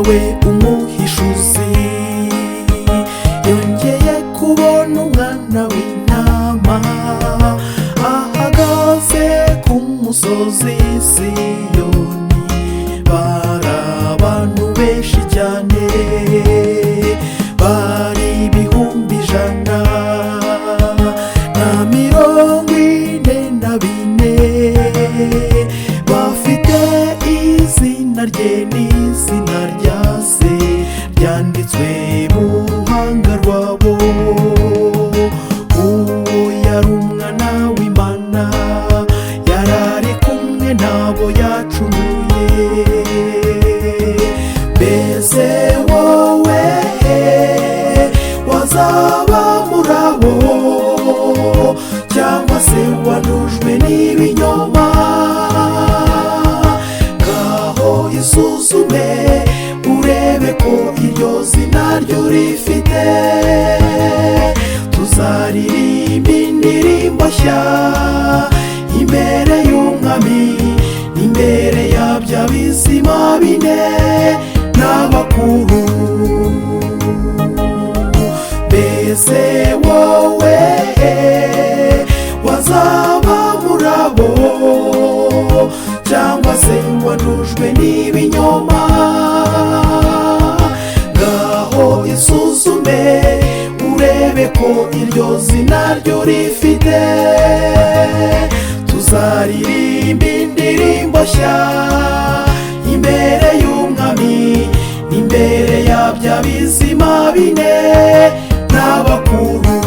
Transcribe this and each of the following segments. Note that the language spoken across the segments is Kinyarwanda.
we umuhishuzi yongeye kubona umwana w'intama ahagaze ku musozi Siyoni. Bari abantu benshi cyane, bari ibihumbi 100 na 44 bafite izina rye n'izina rya se ryanditswe mu ruhanga rwabo. Uwo yari umwana w'Imana, yari ari kumwe nabo yacumuye. Mbese wowe wazaba muri abo, cyangwa se wanujwe n'ibinyoma? Ngaho isuzume urebe ko iryo zina ryo rifite. Tuzaririmba indirimbo nshya imbere y'umwami, imbere ya bya bizima bine n'abakuru. Mbese wowe wazaba muri abo, cyangwa se wanujwe n'ibinyoma? Ngaho isuzume urebe ko iryo zina ryo rifite. Tuzaririmba indirimbo nshya imbere y'umwami, imbere ya bya bizima bine n'abakuru.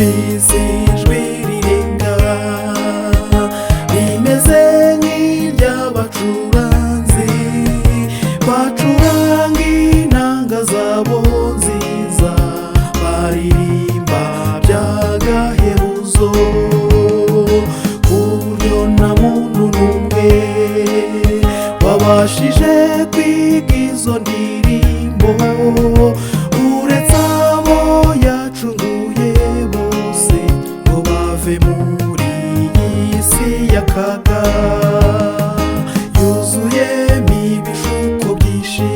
Ijwi rirenga rimeze nk'iry'abacuranzi bacuranga inanga zabo nziza, baririmba by'agahebuzo ku buryo nta muntu n'umwe wabashije kwiga izo ndirimbo uretse abo yacunguye bose ngo bave muri iyi si y'akaga yuzuyemo ibishuko byinshi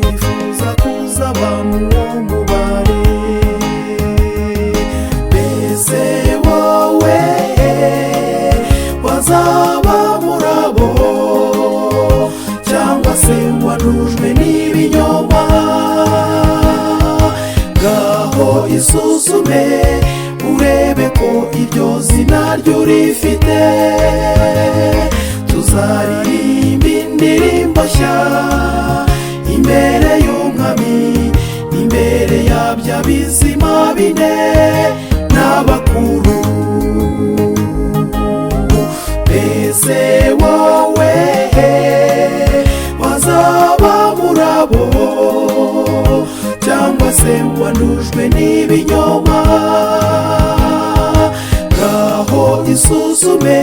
bifuza kuzaba muwo mubare. Mbese wowe wazaba muri abo, cyangwa se wanujwe n'ibinyoma? Ngaho isuzume urebe ko iryo zina ryo rifite. Tuzaririmba indirimbo nshya imbere y'umwami, imbere ya bya bizima bine n'abakuru. Mbese wowe wazaba muri abo, cyangwa se wanujwe n'ibinyoma? Ngaho isuzume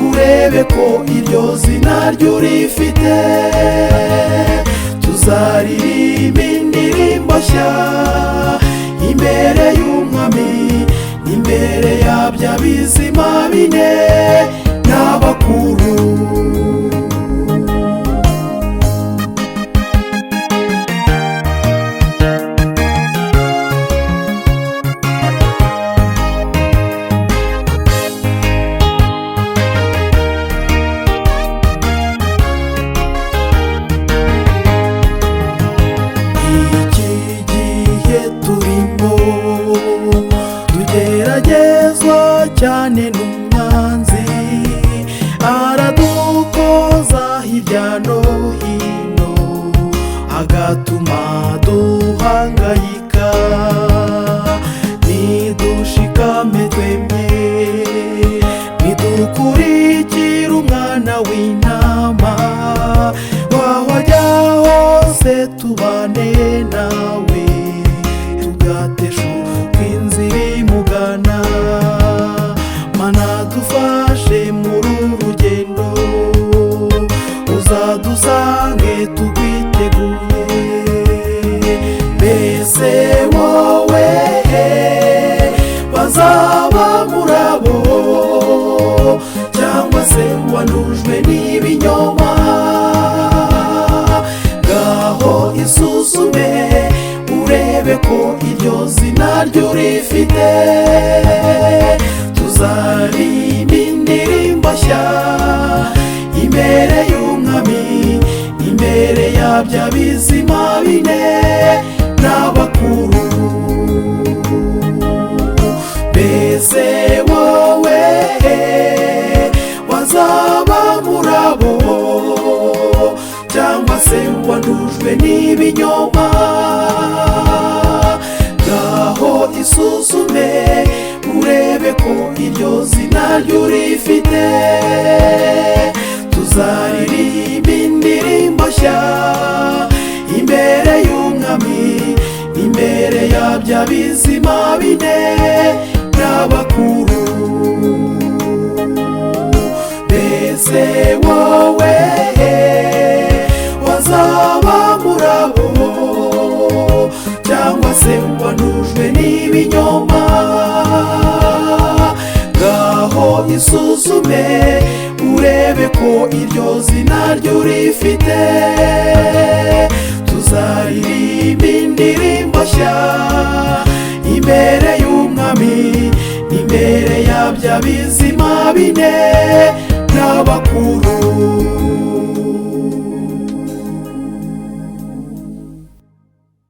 urebe ko iryo zina ryo rifite. Tuzaririmba indirimbo nshya imbere y'umwami, imbere ya bya bizima bine n'abakuru. Tugeragezwa cyane n'umwanzi, aradukoza hirya no hino, agatuma duhangayika. Nidushaka dushikame twemye, nidukurikira umwana w'intama, waho ajya hose tubane nawe, tugateshuka inzira imugana. Mana dufashe muri uru rugendo, uzadusange tugwiteguye. Mbese wowe bazaba muri abo, cyangwa se wanujwe n'ibinyoma? Ngaho isuzume urebe ko iryo zina ryo urifite. Tuzaririmba indirimbo nshya imbere y'umwami, imbere ya bya bizima bine n'abakuru. Mbese wowe wazaba muri abo, cyangwa se wandujwe n'ibinyoma? Ngaho isuzume urebe ko iryo zina ryo urifite. Tuzaririmba indirimbo nshya imbere y'umwami, imbere ya bya bizima bine n'abakuru. Mbese wowe wazaba muri abo, cyangwa se wanujwe n'ibinyoma? Ngaho isuzume urebe ko iryo zina ryo urifite. Tuzaririmba indirimbo nshya imbere y'umwami, imbere ya bya bizima bine n'abakuru.